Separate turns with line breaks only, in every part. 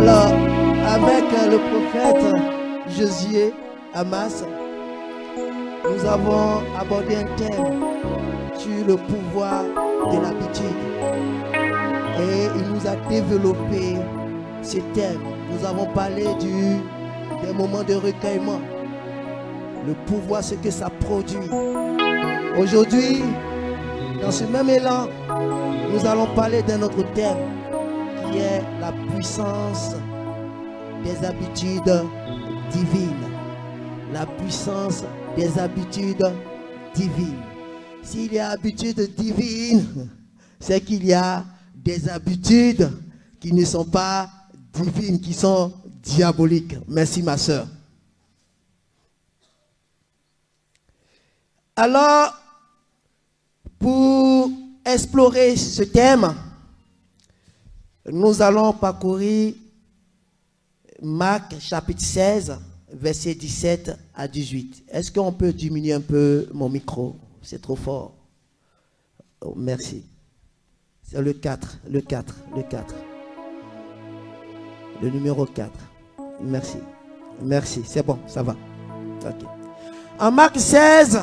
Alors, avec le prophète Josué Amas, nous avons abordé un thème sur le pouvoir de l'habitude. Et il nous a développé ce thème. Nous avons parlé des moments de recueillement, le pouvoir, ce que ça produit. Aujourd'hui, dans ce même élan, nous allons parler d'un autre thème qui est la puissance des habitudes divines. La puissance des habitudes divines. S'il y a habitudes divines, c'est qu'il y a des habitudes qui ne sont pas divines, qui sont diaboliques. Merci ma soeur. Alors, pour explorer ce thème, nous allons parcourir Marc chapitre 16, versets 17 à 18. Est-ce qu'on peut diminuer un peu mon micro? C'est trop fort. Oh, merci. C'est le 4. Le numéro 4. Merci. Merci. C'est bon, ça va. Ok. En Marc 16,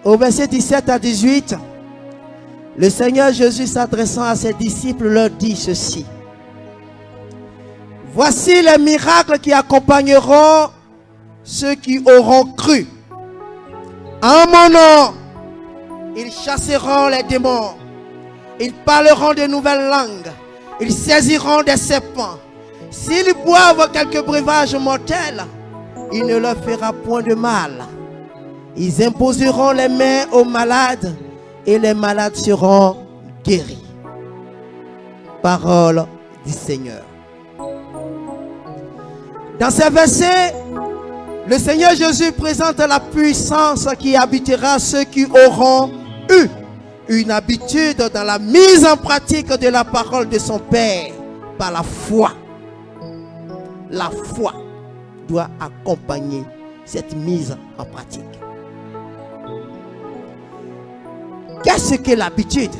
au verset 17 à 18, le Seigneur Jésus s'adressant à ses disciples leur dit ceci. Voici les miracles qui accompagneront ceux qui auront cru. En mon nom, ils chasseront les démons. Ils parleront de nouvelles langues. Ils saisiront des serpents. S'ils boivent quelques breuvages mortels, il ne leur fera point de mal. Ils imposeront les mains aux malades et les malades seront guéris. Parole du Seigneur. Dans ces versets, le Seigneur Jésus présente la puissance qui habitera ceux qui auront eu une habitude dans la mise en pratique de la parole de son Père par la foi. La foi doit accompagner cette mise en pratique. Qu'est-ce que l'habitude?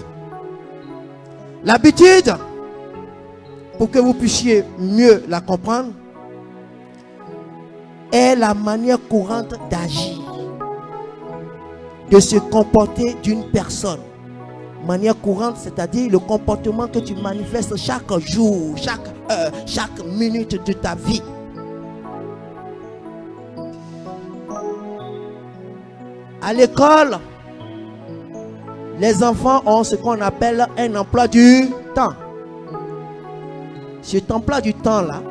L'habitude, pour que vous puissiez mieux la comprendre, est la manière courante d'agir, de se comporter d'une personne. Manière courante, c'est-à-dire le comportement que tu manifestes chaque jour, chaque heure, chaque minute de ta vie. À l'école, les enfants ont ce qu'on appelle un emploi du temps. Cet emploi du temps-là,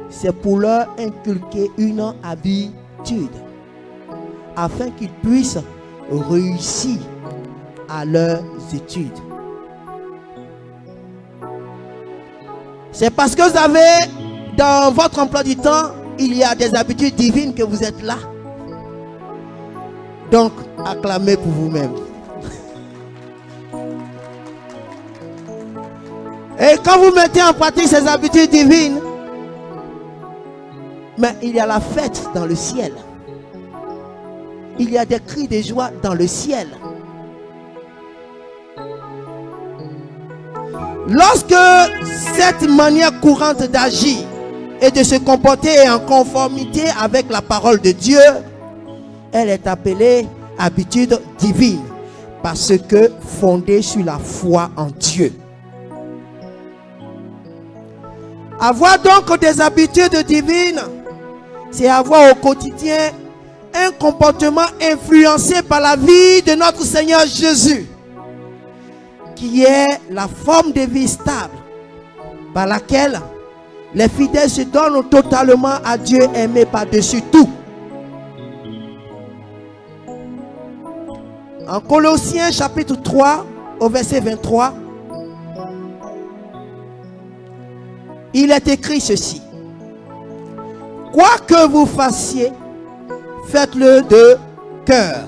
c'est pour leur inculquer une habitude afin qu'ils puissent réussir à leurs études. C'est parce que vous avez dans votre emploi du temps, il y a des habitudes divines que vous êtes là. Donc, acclamez pour vous-même. Et quand vous mettez en pratique ces habitudes divines, mais il y a la fête dans le ciel. Il y a des cris de joie dans le ciel. Lorsque cette manière courante d'agir et de se comporter est en conformité avec la parole de Dieu, elle est appelée habitude divine parce que fondée sur la foi en Dieu. Avoir donc des habitudes divines, c'est avoir au quotidien un comportement influencé par la vie de notre Seigneur Jésus, qui est la forme de vie stable par laquelle les fidèles se donnent totalement à Dieu aimé par-dessus tout. En Colossiens chapitre 3 au verset 23, il est écrit ceci. Quoi que vous fassiez, faites-le de cœur,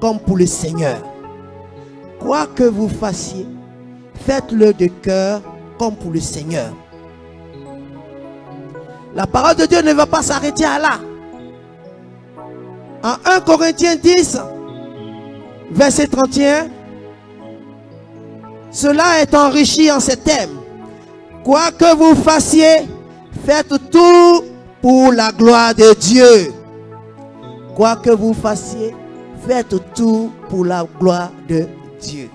comme pour le Seigneur. Quoi que vous fassiez, faites-le de cœur, comme pour le Seigneur. La parole de Dieu ne va pas s'arrêter à là. En 1 Corinthiens 10, verset 31, cela est enrichi en ces thèmes. Quoi que vous fassiez, faites tout pour la gloire de Dieu. Quoi que vous fassiez, faites tout pour la gloire de Dieu.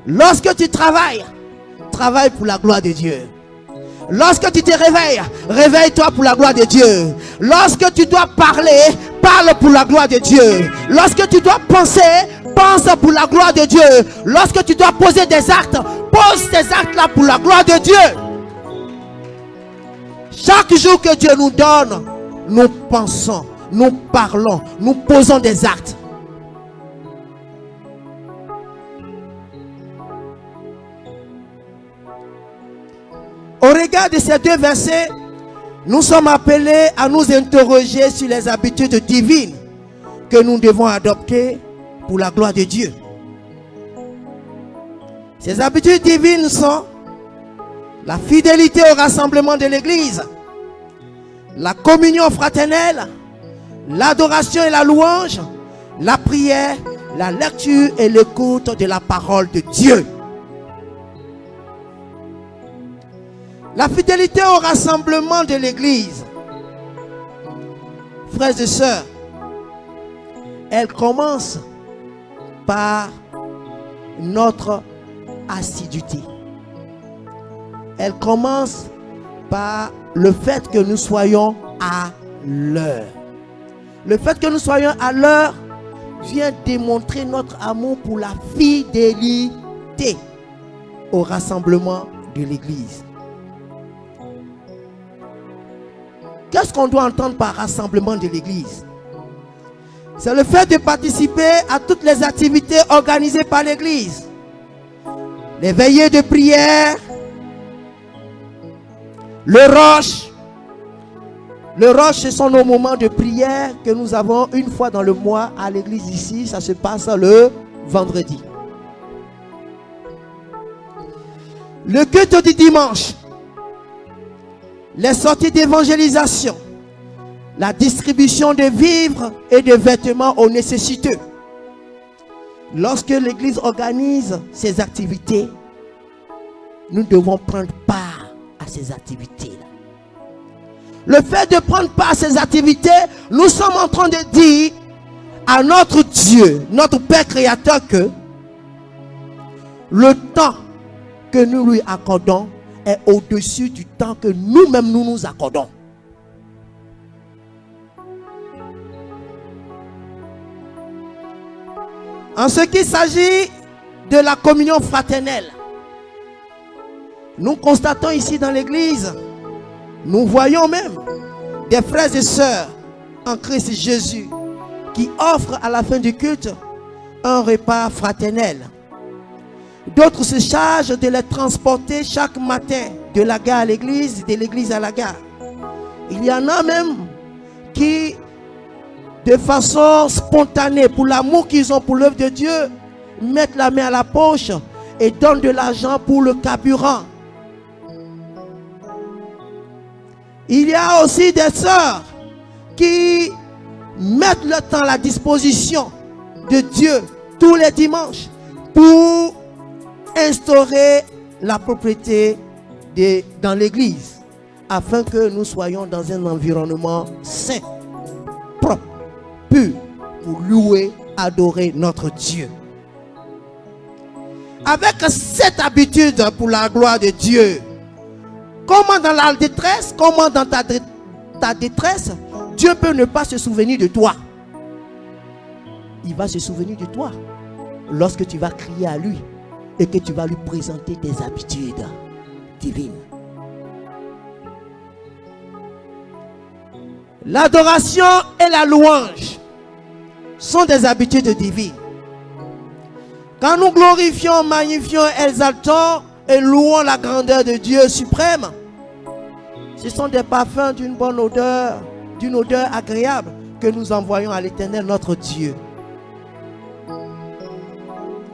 Lorsque tu travailles, travaille pour la gloire de Dieu. Lorsque tu te réveilles, réveille-toi pour la gloire de Dieu. Lorsque tu dois parler, parle pour la gloire de Dieu. Lorsque tu dois penser, pense pour la gloire de Dieu. Lorsque tu dois poser des actes, pose tes actes là pour la gloire de Dieu. Chaque jour que Dieu nous donne, nous pensons, nous parlons, nous posons des actes. Au regard de ces deux versets, nous sommes appelés à nous interroger sur les habitudes divines que nous devons adopter pour la gloire de Dieu. Ces habitudes divines sont la fidélité au rassemblement de l'Église, la communion fraternelle, l'adoration et la louange, la prière, la lecture et l'écoute de la parole de Dieu. La fidélité au rassemblement de l'Église, frères et sœurs, elle commence par notre assiduité. Elle commence par le fait que nous soyons à l'heure. Le fait que nous soyons à l'heure vient démontrer notre amour pour la fidélité au rassemblement de l'Église. Qu'est-ce qu'on doit entendre par rassemblement de l'Église? C'est le fait de participer à toutes les activités organisées par l'Église. Les veillées de prière, le roche. Le roche, ce sont nos moments de prière que nous avons une fois dans le mois à l'église ici. Ça se passe le vendredi. Le culte du dimanche. Les sorties d'évangélisation. La distribution de vivres et de vêtements aux nécessiteux. Lorsque l'église organise ses activités, nous devons prendre part à ces activités-là. Le fait de prendre part à ces activités, nous sommes en train de dire à notre Dieu, notre Père Créateur, que le temps que nous lui accordons est au-dessus du temps que nous-mêmes nous nous accordons. En ce qui s'agit de la communion fraternelle, nous constatons ici dans l'église, nous voyons même des frères et sœurs en Christ Jésus qui offrent à la fin du culte un repas fraternel. D'autres se chargent de les transporter chaque matin de la gare à l'église, de l'église à la gare. Il y en a même qui, de façon spontanée, pour l'amour qu'ils ont pour l'œuvre de Dieu, mettent la main à la poche et donnent de l'argent pour le carburant. Il y a aussi des sœurs qui mettent le temps à la disposition de Dieu tous les dimanches pour instaurer la propriété dans l'église afin que nous soyons dans un environnement sain, propre, pur, pour louer, adorer notre Dieu. Avec cette habitude pour la gloire de Dieu, comment dans la détresse, comment dans ta détresse, Dieu peut ne pas se souvenir de toi. Il va se souvenir de toi lorsque tu vas crier à lui et que tu vas lui présenter tes habitudes divines. L'adoration et la louange sont des habitudes divines. Quand nous glorifions, magnifions, exaltons et louons la grandeur de Dieu suprême, ce sont des parfums d'une bonne odeur, d'une odeur agréable que nous envoyons à l'Éternel notre Dieu.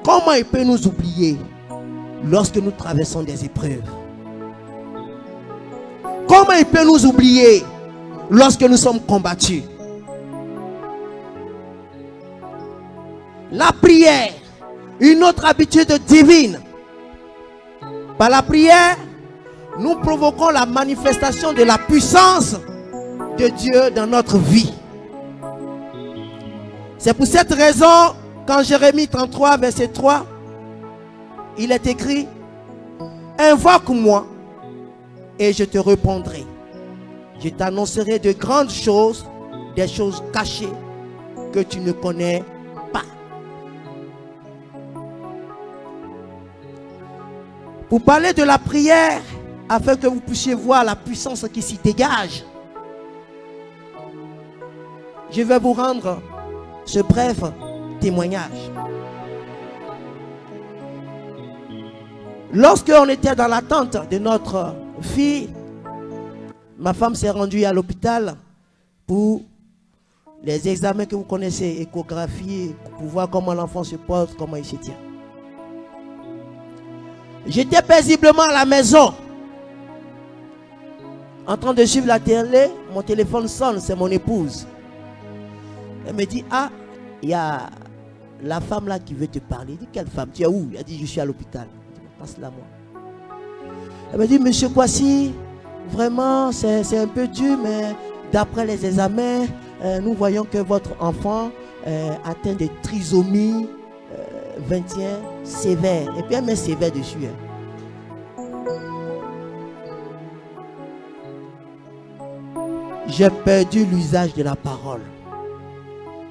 Comment il peut nous oublier lorsque nous traversons des épreuves? Comment il peut nous oublier lorsque nous sommes combattus? La prière, une autre habitude divine, Par la prière, nous provoquons la manifestation de la puissance de Dieu dans notre vie. C'est pour cette raison qu'en Jérémie 33, verset 3, il est écrit: invoque-moi et je te répondrai. Je t'annoncerai de grandes choses, des choses cachées que tu ne connais pas. Pour parler de la prière, afin que vous puissiez voir la puissance qui s'y dégage, je vais vous rendre ce bref témoignage. Lorsqu'on était dans l'attente de notre fille, ma femme s'est rendue à l'hôpital pour les examens que vous connaissez, échographie, pour voir comment l'enfant se porte, comment il se tient. J'étais paisiblement à la maison, en train de suivre la télé. Mon téléphone sonne, c'est mon épouse. Elle me dit: ah, il y a la femme là qui veut te parler. Je dis: quelle femme? Tu es où? Elle dit: je suis à l'hôpital. Je dis: passe-la moi. Elle me dit: monsieur Kwasi, vraiment c'est un peu dur, mais d'après les examens, nous voyons que votre enfant atteint de trisomie 21 sévère. Et puis elle met sévère dessus. J'ai perdu l'usage de la parole.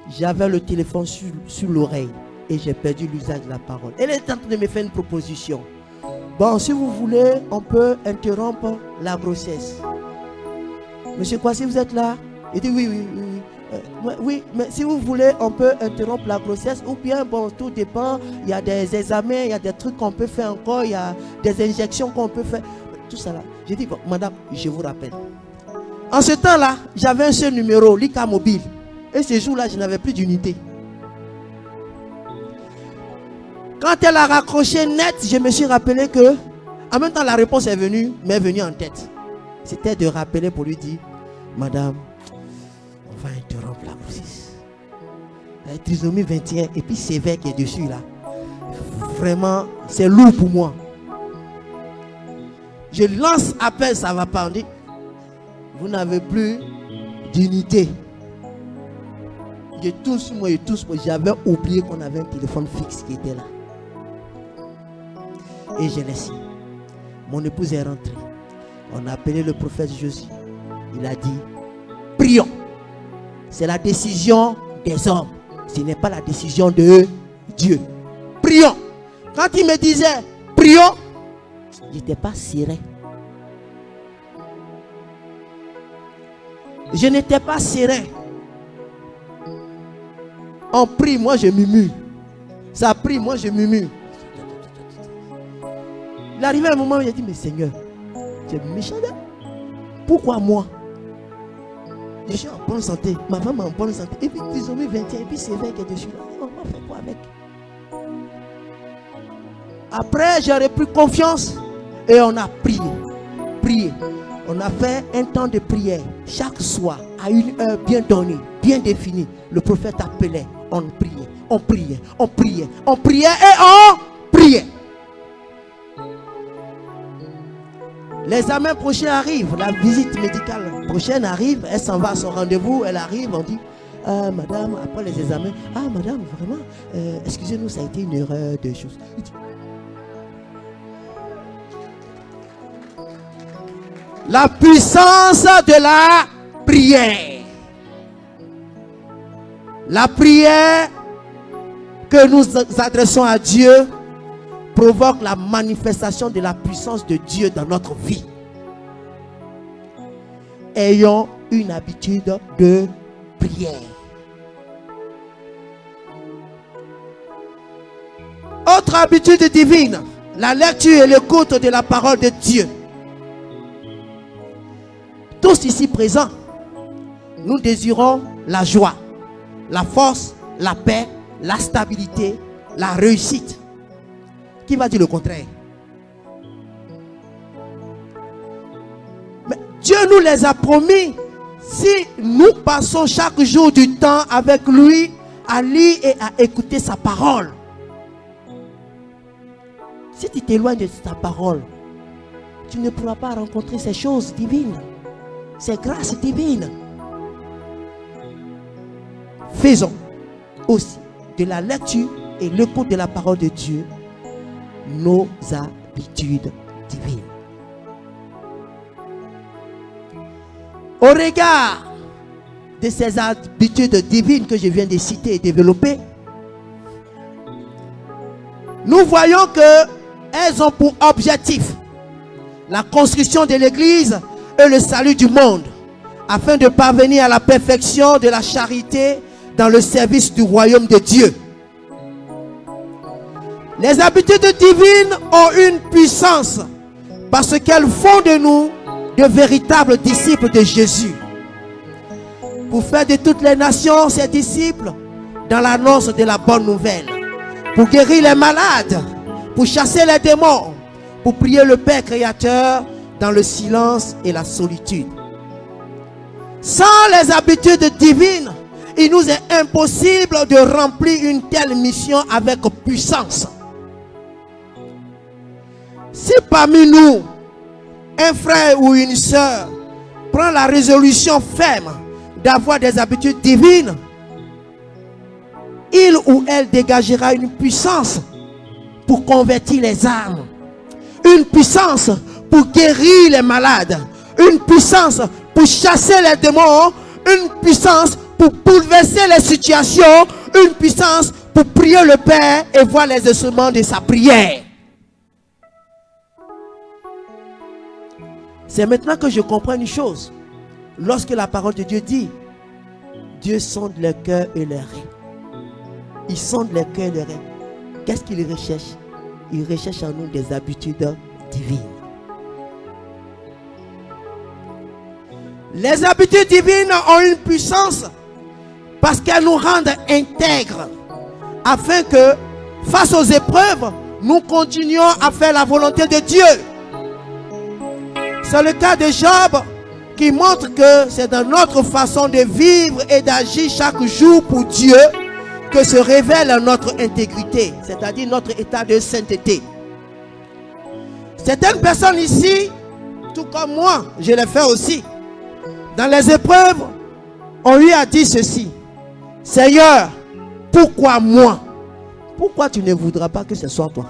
J'avais le téléphone sur l'oreille et j'ai perdu l'usage de la parole. Elle est en train de me faire une proposition. Bon, si vous voulez, on peut interrompre la grossesse. Monsieur Kwasi, vous êtes là? Il dit: oui, oui, oui. Oui, mais si vous voulez, on peut interrompre la grossesse. Ou bien, bon, tout dépend. Il y a des examens, il y a des trucs qu'on peut faire encore. Il y a des injections qu'on peut faire. Tout ça là. J'ai dit: bon, madame, je vous rappelle. En ce temps-là, j'avais un seul numéro, Lika Mobile. Et ce jour-là, je n'avais plus d'unité. Quand elle a raccroché net, je me suis rappelé que, en même temps, la réponse est venue, m'est venue en tête. C'était de rappeler pour lui dire: madame, on va interrompre la grossesse. La trisomie 21 et puis sévère qui est dessus là. Vraiment, c'est lourd pour moi. Je lance appel, ça va pas. On dit: vous n'avez plus d'unité. Je touche moi, je touche moi. J'avais oublié qu'on avait un téléphone fixe qui était là. Et je laisse. Mon épouse est rentrée. On a appelé le prophète Josué. Il a dit: prions. C'est la décision des hommes. Ce n'est pas la décision de Dieu. Prions. Quand il me disait prions, je n'étais pas serein. Je n'étais pas serein. On prie, moi je murmure. Ça prie, moi je murmure. Il est arrivé un moment où il a dit: mais Seigneur, tu es méchant là. Pourquoi moi? Je suis en bonne santé. Ma femme est en bonne santé. Et puis trisomie 21, et puis sévère qui est dessus là. On va faire quoi avec? Après, j'ai repris confiance et on a prié. Prié. On a fait un temps de prière. Chaque soir, à une heure bien donnée, bien définie, le prophète appelait. On priait, on priait, on priait, on priait et on priait. L'examen prochain arrive, la visite médicale prochaine arrive, elle s'en va à son rendez-vous, elle arrive, on dit: madame, après les examens, madame, vraiment, excusez-nous, ça a été une erreur de choses. La puissance de la prière. La prière que nous adressons à Dieu provoque la manifestation de la puissance de Dieu dans notre vie. Ayons une habitude de prière. Autre habitude divine, la lecture et l'écoute de la parole de Dieu. Tous ici présents, nous désirons la joie, la force, la paix, la stabilité, la réussite. Qui va dire le contraire? Mais Dieu nous les a promis si nous passons chaque jour du temps avec lui à lire et à écouter sa parole. Si tu t'éloignes de sa parole, tu ne pourras pas rencontrer ces choses divines, ces grâces divines. Faisons aussi de la lecture et l'écoute de la parole de Dieu nos habitudes divines. Au regard de ces habitudes divines que je viens de citer et développer, nous voyons qu'elles ont pour objectif la construction de l'Église et le salut du monde, afin de parvenir à la perfection de la charité dans le service du royaume de Dieu. Les habitudes divines ont une puissance parce qu'elles font de nous de véritables disciples de Jésus, pour faire de toutes les nations ses disciples dans l'annonce de la bonne nouvelle, pour guérir les malades, pour chasser les démons, pour prier le Père Créateur dans le silence et la solitude. Sans les habitudes divines, il nous est impossible de remplir une telle mission avec puissance. Si parmi nous, un frère ou une sœur prend la résolution ferme d'avoir des habitudes divines, il ou elle dégagera une puissance pour convertir les âmes, une puissance pour guérir les malades, une puissance pour chasser les démons, une puissance pour bouleverser les situations, une puissance pour prier le Père et voir les exaucements de sa prière. C'est maintenant que je comprends une chose. Lorsque la parole de Dieu dit, Dieu sonde les cœurs et les reins. Il sonde les cœurs et les reins. Qu'est-ce qu'il recherche? Il recherche en nous des habitudes divines. Les habitudes divines ont une puissance parce qu'elles nous rendent intègres, afin que, face aux épreuves, nous continuions à faire la volonté de Dieu. C'est le cas de Job qui montre que c'est dans notre façon de vivre et d'agir chaque jour pour Dieu que se révèle notre intégrité, c'est-à-dire notre état de sainteté. Certaines personnes ici, tout comme moi, je l'ai fait aussi, dans les épreuves, on lui a dit ceci: Seigneur, pourquoi moi? Pourquoi tu ne voudras pas que ce soit toi?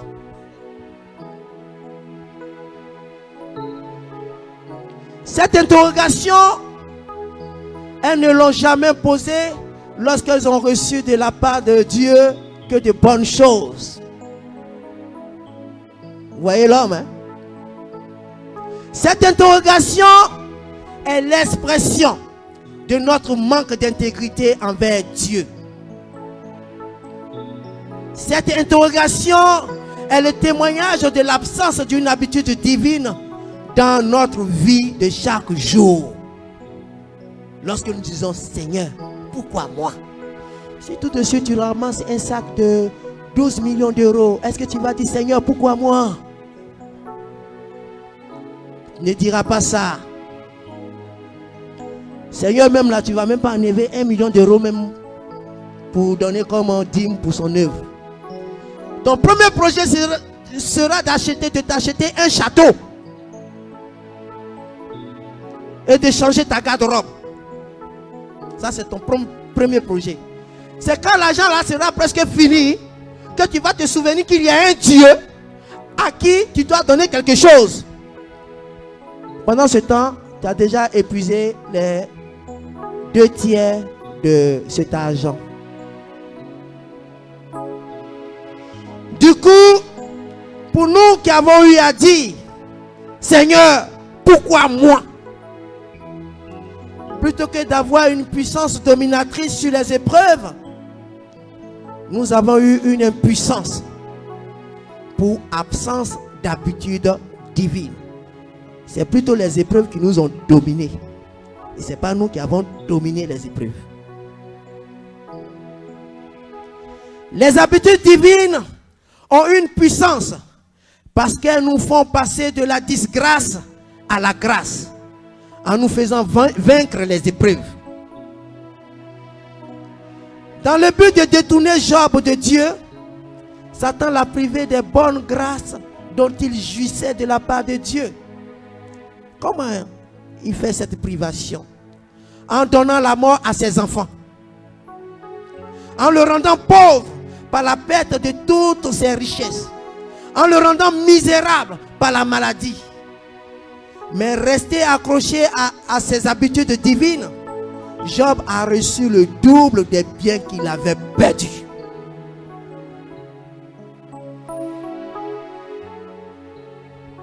Cette interrogation, elles ne l'ont jamais posée lorsqu'elles ont reçu de la part de Dieu que de bonnes choses. Vous voyez l'homme, hein? Cette interrogation est l'expression de notre manque d'intégrité envers Dieu. Cette interrogation est le témoignage de l'absence d'une habitude divine dans notre vie de chaque jour. Lorsque nous disons Seigneur, pourquoi moi? Si tout de suite tu ramasses un sac de 12 millions d'euros, est-ce que tu vas dire Seigneur, pourquoi moi? Tu ne diras pas ça. Seigneur, même là, tu ne vas même pas enlever 1 million d'euros même pour donner comme un dîme pour son œuvre. Ton premier projet sera de t'acheter un château et de changer ta garde-robe. Ça, c'est ton premier projet. C'est quand l'argent là sera presque fini que tu vas te souvenir qu'il y a un Dieu à qui tu dois donner quelque chose. Pendant ce temps, tu as déjà épuisé les 2/3 de cet argent. Du coup, pour nous qui avons eu à dire Seigneur, pourquoi moi? Plutôt que d'avoir une puissance dominatrice sur les épreuves, nous avons eu une impuissance pour absence d'habitude divine. C'est plutôt les épreuves qui nous ont dominés. Et ce n'est pas nous qui avons dominé les épreuves. Les habitudes divines ont une puissance parce qu'elles nous font passer de la disgrâce à la grâce, en nous faisant vaincre les épreuves. Dans le but de détourner Job de Dieu, Satan l'a privé des bonnes grâces dont il jouissait de la part de Dieu. Comment il fait cette privation? En donnant la mort à ses enfants. En le rendant pauvre par la perte de toutes ses richesses. En le rendant misérable par la maladie. Mais resté accroché à ses habitudes divines, Job a reçu le double des biens qu'il avait perdus.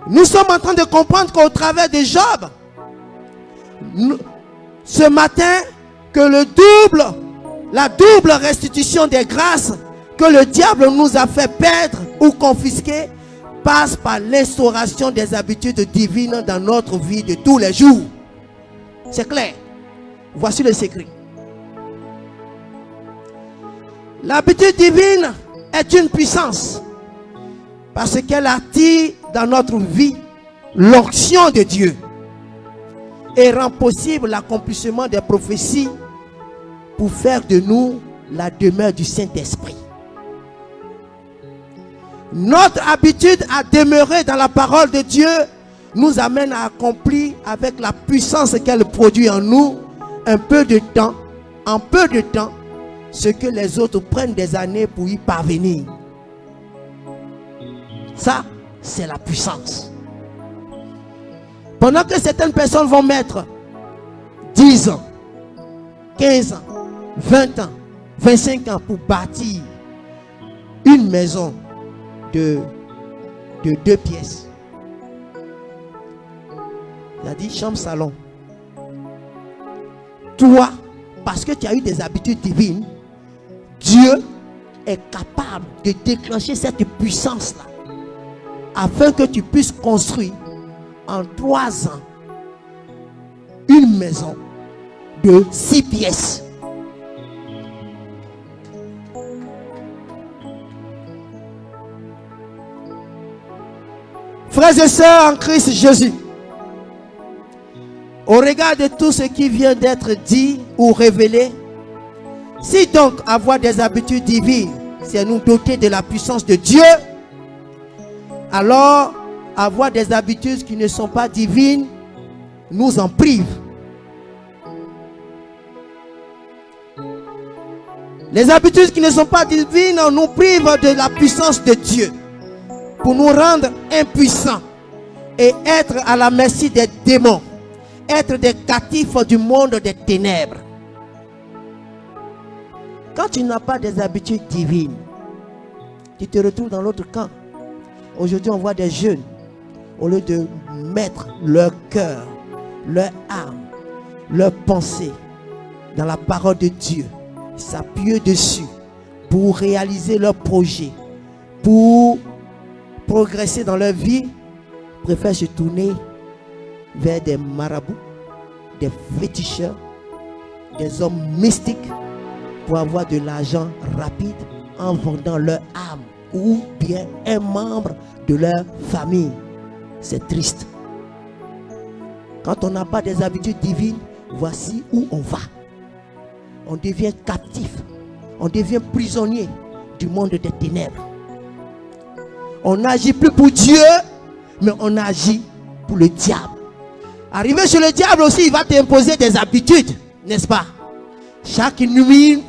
Nous sommes en train de comprendre qu'au travers de Job, ce matin, que la double restitution des grâces que le diable nous a fait perdre ou confisquer passe par l'instauration des habitudes divines dans notre vie de tous les jours. C'est clair. Voici le secret. L'habitude divine est une puissance parce qu'elle attire dans notre vie l'onction de Dieu et rend possible l'accomplissement des prophéties pour faire de nous la demeure du Saint-Esprit. Notre habitude à demeurer dans la parole de Dieu nous amène à accomplir avec la puissance qu'elle produit en nous en peu de temps, ce que les autres prennent des années pour y parvenir. Ça, c'est la puissance. Pendant que certaines personnes vont mettre 10 ans, 15 ans, 20 ans, 25 ans pour bâtir une maison de 2 pièces. Il a dit chambre, salon. Toi, parce que tu as eu des habitudes divines, Dieu est capable de déclencher cette puissance-là afin que tu puisses construire en 3 ans une maison de 6 pièces. Frères et sœurs en Christ Jésus, au regard de tout ce qui vient d'être dit ou révélé, si donc avoir des habitudes divines, c'est nous doter de la puissance de Dieu, alors avoir des habitudes qui ne sont pas divines nous en prive. Les habitudes qui ne sont pas divines nous privent de la puissance de Dieu pour nous rendre impuissants et être à la merci des démons, être des captifs du monde des ténèbres. Quand tu n'as pas des habitudes divines, tu te retrouves dans l'autre camp. Aujourd'hui, on voit des jeunes, au lieu de mettre leur cœur, leur âme, leur pensée dans la parole de Dieu, s'appuyer dessus pour réaliser leurs projets, pour progresser dans leur vie, préfèrent se tourner vers des marabouts, des féticheurs, des hommes mystiques pour avoir de l'argent rapide en vendant leur âme ou bien un membre de leur famille. C'est triste. Quand on n'a pas des habitudes divines, voici où on va. On devient captif, on devient prisonnier du monde des ténèbres. On n'agit plus pour Dieu, mais on agit pour le diable. Arrivé chez le diable aussi, il va t'imposer des habitudes, n'est-ce pas? Chaque minuit,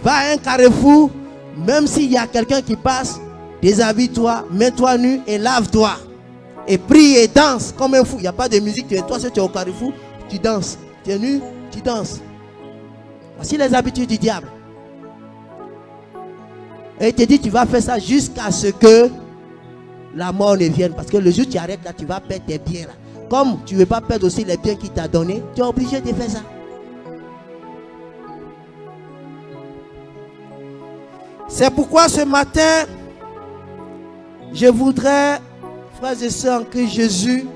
va à un carrefour, même s'il y a quelqu'un qui passe, déshabille-toi, mets-toi nu et lave-toi. Et prie et danse comme un fou. Il n'y a pas de musique, toi si tu es au carrefour, tu danses. Tu es nu, tu danses. Voici les habitudes du diable. Et il te dit, tu vas faire ça jusqu'à ce que la mort ne vienne. Parce que le jour où tu arrêtes là, tu vas perdre tes biens là. Comme tu ne veux pas perdre aussi les biens qu'il t'a donnés, tu es obligé de faire ça. C'est pourquoi ce matin, je voudrais, frères et sœurs en Christ Jésus,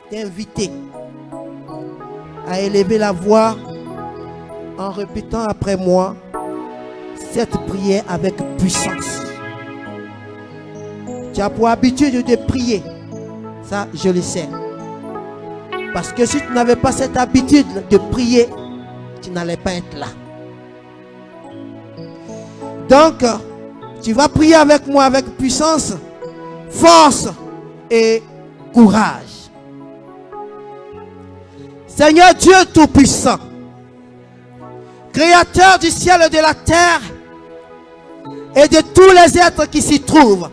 t'inviter à élever la voix en répétant après moi cette prière avec puissance. Tu as pour habitude de prier. Ça, je le sais. Parce que si tu n'avais pas cette habitude de prier, tu n'allais pas être là. Donc, tu vas prier avec moi avec puissance, force et courage. Seigneur Dieu Tout-Puissant, Créateur du ciel et de la terre et de tous les êtres qui s'y trouvent,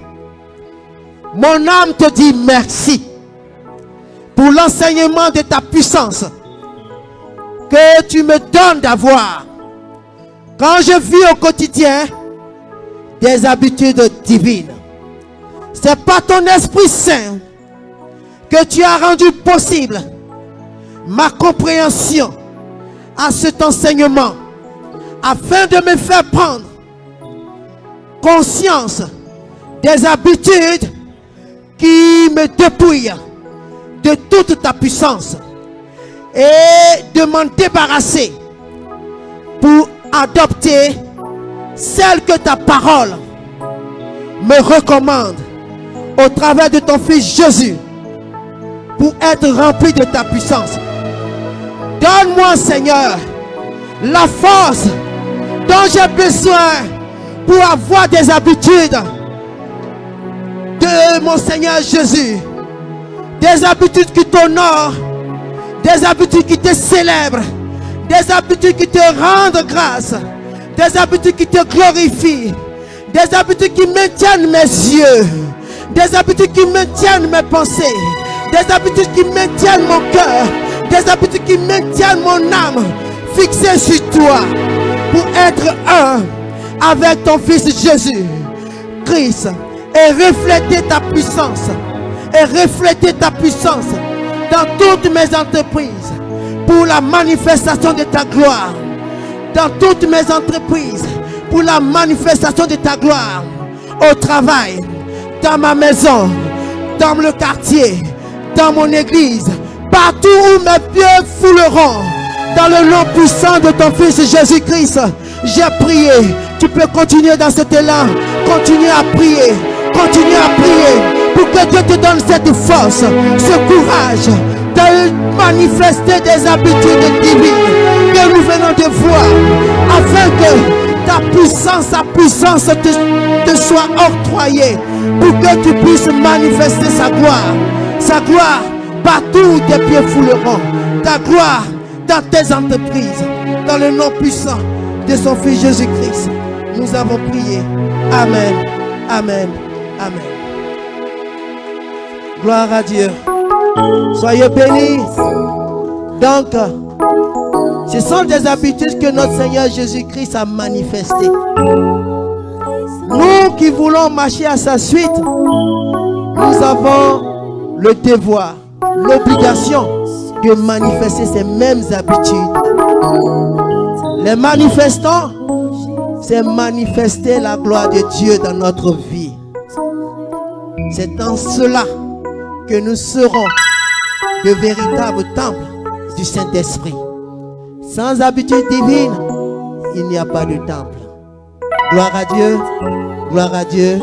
mon âme te dit merci pour l'enseignement de ta puissance que tu me donnes d'avoir quand je vis au quotidien des habitudes divines. C'est par ton Esprit Saint que tu as rendu possible ma compréhension à cet enseignement afin de me faire prendre conscience des habitudes qui me dépouillent de toute ta puissance et de m'en débarrasser pour adopter celle que ta parole me recommande au travers de ton Fils Jésus pour être rempli de ta puissance. Donne-moi, Seigneur, la force dont j'ai besoin pour avoir des habitudes de mon Seigneur Jésus, des habitudes qui t'honorent, des habitudes qui te célèbrent, des habitudes qui te rendent grâce, des habitudes qui te glorifient, des habitudes qui maintiennent mes yeux, des habitudes qui maintiennent mes pensées, des habitudes qui maintiennent mon cœur, des habitudes qui maintiennent mon âme fixée sur toi pour être un avec ton Fils Jésus Christ et refléter ta puissance dans toutes mes entreprises pour la manifestation de ta gloire, dans toutes mes entreprises pour la manifestation de ta gloire, au travail, dans ma maison, dans le quartier, dans mon église, partout où mes pieds fouleront, dans le nom puissant de ton Fils Jésus-Christ. J'ai prié. Tu peux continuer dans cet élan, continuer à prier pour que Dieu te donne cette force, ce courage de manifester des habitudes divines que nous venons de voir, afin que ta puissance te soit octroyée pour que tu puisses manifester sa gloire partout où tes pieds fouleront, ta gloire dans tes entreprises, dans le nom puissant de son Fils Jésus-Christ. Nous avons prié. Amen, amen, amen. Gloire à Dieu. Soyez bénis. Donc, ce sont des habitudes que notre Seigneur Jésus-Christ a manifestées. Nous qui voulons marcher à sa suite, nous avons le devoir, l'obligation de manifester ces mêmes habitudes. Les manifestants, c'est manifester la gloire de Dieu dans notre vie. C'est en cela que nous serons de véritables temples du Saint-Esprit. Sans habitude divine, il n'y a pas de temple. Gloire à Dieu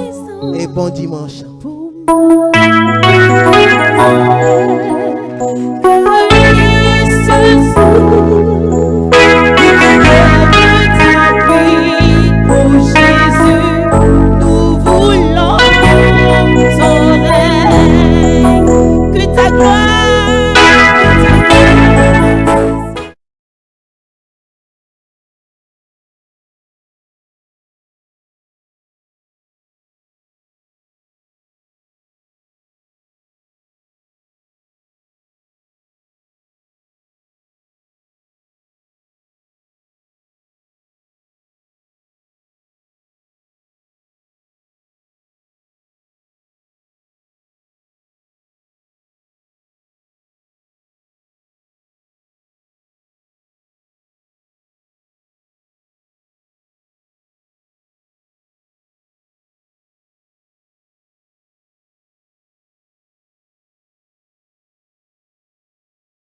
et bon dimanche.